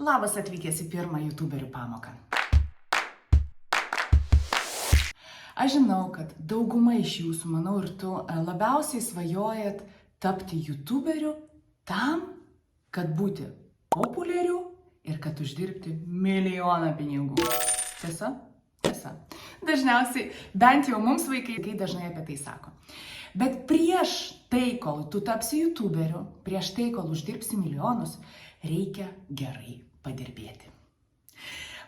Labas atvykęs į pirmą YouTuberių pamoką. Aš žinau, kad dauguma iš jūsų, manau ir tu, labiausiai svajojat tapti YouTuberiu tam, kad būti populiariu ir kad uždirbti milijoną pinigų. Tiesa? Tiesa. Dažniausiai, bent jau mums vaikai dažnai apie tai sako. Bet prieš tai, kol tu tapsi YouTuberiu, prieš tai, kol uždirbsi milijonus, reikia gerai padirbėti.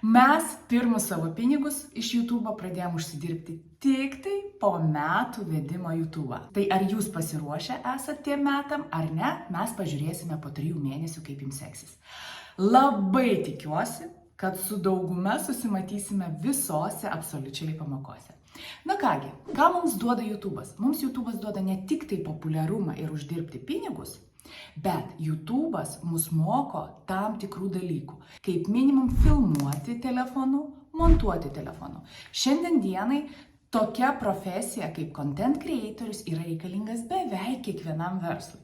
Mes pirmus savo pinigus iš YouTube'o pradėjom užsidirbti tik tai po metų vedimo YouTube'ą. Tai ar jūs pasiruošę esate tiem metam, ar ne, mes pažiūrėsime po 3 mėnesių, kaip jums seksis. Labai tikiuosi, kad su dauguma susimatysime visose absoliučiai pamokose. Na kągi, ką mums duoda YouTube'as? Mums YouTube'as duoda ne tik tai populiarumą ir uždirbti pinigus, bet YouTube'as mus moko tam tikrų dalykų. Kaip minimum filmuoti telefonu, montuoti telefonu. Šiandien dienai tokia profesija kaip content creatorius yra reikalingas beveik kiekvienam verslui.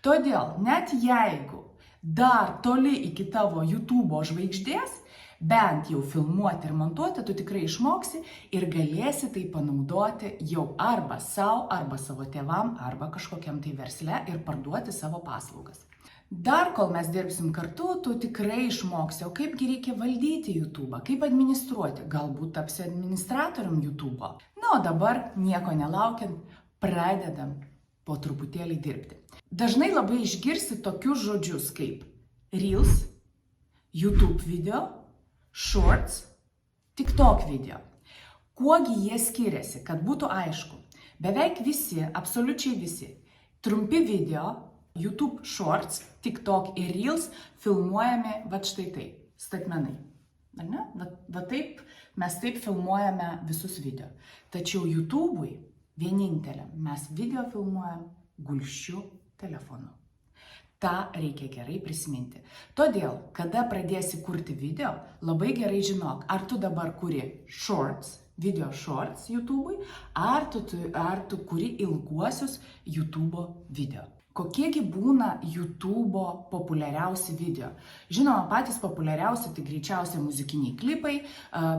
Todėl net jeigu dar toli iki tavo YouTube'o žvaigždės, bent jau filmuoti ir montuoti, tu tikrai išmoksi ir galėsi tai panaudoti jau arba savo, arba savo tėvam, arba kažkokiam tai versle ir parduoti savo paslaugas. Dar kol mes dirbsim kartu, tu tikrai išmoksi, o kaipgi reikia valdyti YouTube'ą, kaip administruoti, galbūt tapsi administratorium YouTube'o. Na, o dabar nieko nelaukiant, pradedam po truputėlį dirbti. Dažnai labai išgirsi tokius žodžius kaip Reels, YouTube video, Shorts, TikTok video. Kuogi jie skiriasi, kad būtų aišku? Beveik visi, absoliučiai visi, trumpi video, YouTube Shorts, TikTok ir Reels filmuojami va štai taip, statmenai. Ar ne? Va taip, mes taip filmuojame visus video. Tačiau YouTube'ui vieninteliam mes video filmuojam gulsčiu telefonu. Ta reikia gerai prisiminti. Todėl, kada pradėsi kurti video, labai gerai žinok, ar tu dabar kuri shorts, video shorts YouTube'ui, ar tu kuri ilguosius YouTube'o video. Kokiegi būna YouTube'o populiariausi video? Žinoma, patys populiariausi tai greičiausiai muzikiniai klipai,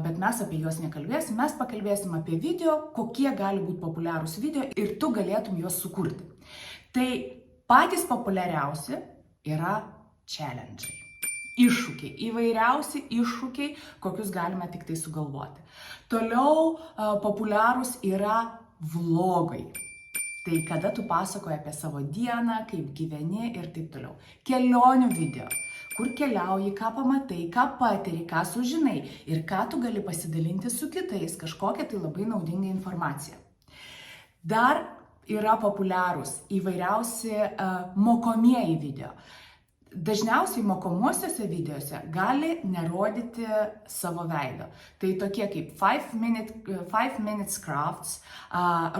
bet mes apie juos nekalbėsim, mes pakalbėsim apie video, kokie gali būti populiarūs video ir tu galėtum juos sukurti. Tai patys populiariausi yra challenge'ai. Iššūkiai, įvairiausi iššūkiai, kokius galime tik tai sugalvoti. Toliau populiarūs yra vlogai. Tai kada tu pasakoji apie savo dieną, kaip gyveni ir taip toliau. Kelionių video, kur keliauji, ką pamatai, ką patiri, ką sužinai ir ką tu gali pasidalinti su kitais, kažkokią tai labai naudingą informaciją. Dar yra populiarūs įvairiausi mokomieji video. Dažniausiai mokomuosiuose videose gali nerodyti savo veido. Tai tokie kaip 5 minutes crafts,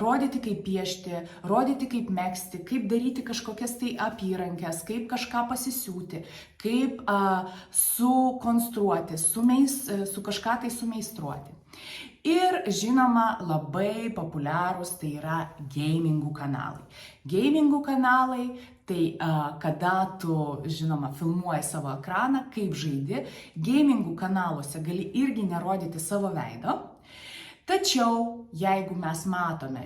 rodyti kaip piešti, rodyti kaip megzti, kaip daryti kažkokias tai apyrankes, kaip kažką pasisiūti, kaip sukonstruoti, su kažką tai sumeistruoti. Ir žinoma, labai populiarūs tai yra gamingų kanalai. Gamingų kanalai tai kada tu, žinoma, filmuoji savo ekraną, kaip žaidi. Gamingų kanaluose gali irgi nerodyti savo veido. Tačiau, jeigu mes matome,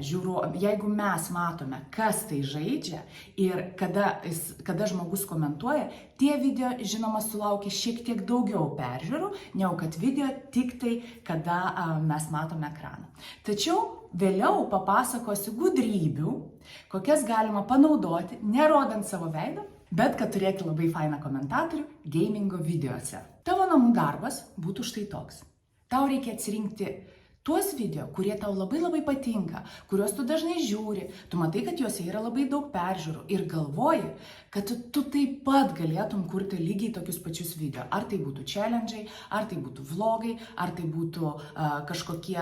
kas tai žaidžia ir kada žmogus komentuoja, tie video, žinoma, sulaukia šiek tiek daugiau peržiūrų, negu kad video tik tai, kada mes matome ekraną. Tačiau vėliau papasakosiu gudrybių, kokias galima panaudoti, nerodant savo veidą, bet kad turėti labai fainą komentatorių gamingo videose. Tavo namų darbas būtų štai toks. Tau reikia atsirinkti tuos video, kurie tau labai patinka, kuriuos tu dažnai žiūri, tu matai, kad juose yra labai daug peržiūrų ir galvoji, kad tu taip pat galėtum kurti lygiai tokius pačius video. Ar tai būtų challenge'ai, ar tai būtų vlogai, ar tai būtų kažkokie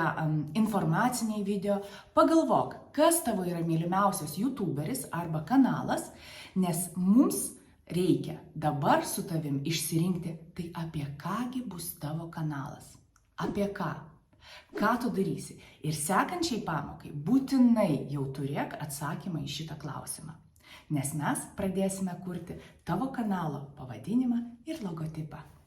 informaciniai video. Pagalvok, kas tavo yra mylimiausias YouTuberis arba kanalas, nes mums reikia dabar su tavim išsirinkti, tai apie kągi bus tavo kanalas. Apie ką? Ką tu darysi? Ir sekančiai pamokai būtinai jau turėk atsakymą į šitą klausimą. Nes mes pradėsime kurti tavo kanalo pavadinimą ir logotipą.